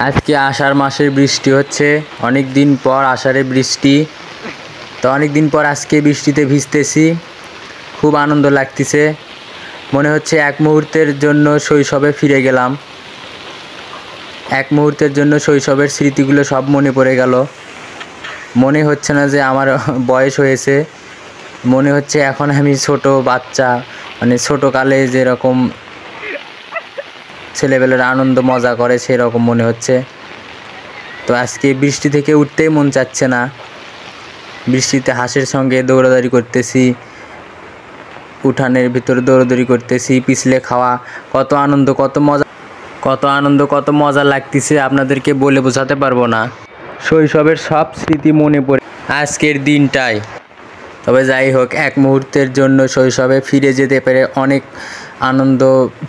আজকে আষাঢ় মাসের বৃষ্টি হচ্ছে, অনেক দিন পর আষাঢ়ে বৃষ্টি। তো অনেক দিন পর আজকে বৃষ্টিতে ভিজতেছি, খুব আনন্দ লাগতেছে। মনে হচ্ছে এক মুহূর্তের জন্য শৈশবে ফিরে গেলাম। এক মুহূর্তের জন্য শৈশবের স্মৃতিগুলো সব মনে পড়ে গেল। মনে হচ্ছে না যে আমার বয়স হয়েছে, মনে হচ্ছে এখন আমি ছোট বাচ্চা, মানে ছোটোকালে যেরকম ছেলেবেলার আনন্দ মজা করে সেরকম মনে হচ্ছে। তো আজকে বৃষ্টি থেকে উঠতেই মন চাচ্ছে না। বৃষ্টিতে হাঁসের সঙ্গে দৌড়াদৌড়ি করতেছি, উঠানের ভিতরে দৌড়াদৌড়ি করতেছি, পিছলে খাওয়া, কত আনন্দ কত মজা লাগতেছে, আপনাদেরকে বলে বোঝাতে পারবো না। শৈশবের সব স্মৃতি মনে পড়ে আজকের দিনটায়। তবে যাই হোক, এক মুহূর্তের জন্য শৈশবে ফিরে যেতে পেরে অনেক আনন্দ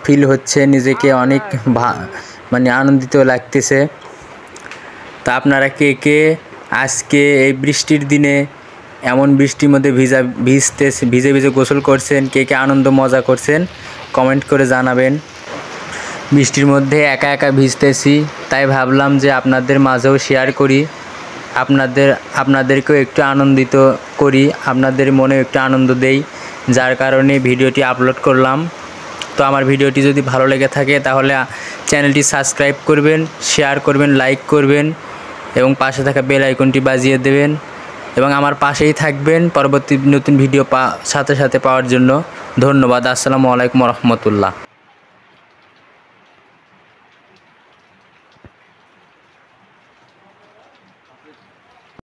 ফিল হচ্ছে, নিজেকে অনেক আনন্দিত লাগতেছে। তা আপনারা কে কে আজকে এই বৃষ্টির দিনে এমন বৃষ্টির মধ্যে ভিজে ভিজে গোসল করছেন, কে কে আনন্দ মজা করছেন কমেন্ট করে জানাবেন। বৃষ্টির মধ্যে একা একা ভিজতেছি, তাই ভাবলাম যে আপনাদের মাঝেও শেয়ার করি, আপনাদেরকেও একটু আনন্দিত করি, আপনাদের মনে একটু আনন্দ দেই, যার কারণে ভিডিওটি আপলোড করলাম। তো আমার ভিডিওটি যদি ভালো লেগে থাকে তাহলে চ্যানেলটি সাবস্ক্রাইব করবেন, শেয়ার করবেন, লাইক করবেন এবং পাশে থাকা বেল আইকনটি বাজিয়ে দেবেন এবং আমার পাশেই থাকবেন পরবর্তী নতুন ভিডিও সাথে সাথে পাওয়ার জন্য। ধন্যবাদ। আসসালামু আলাইকুম রহমতুল্লাহ।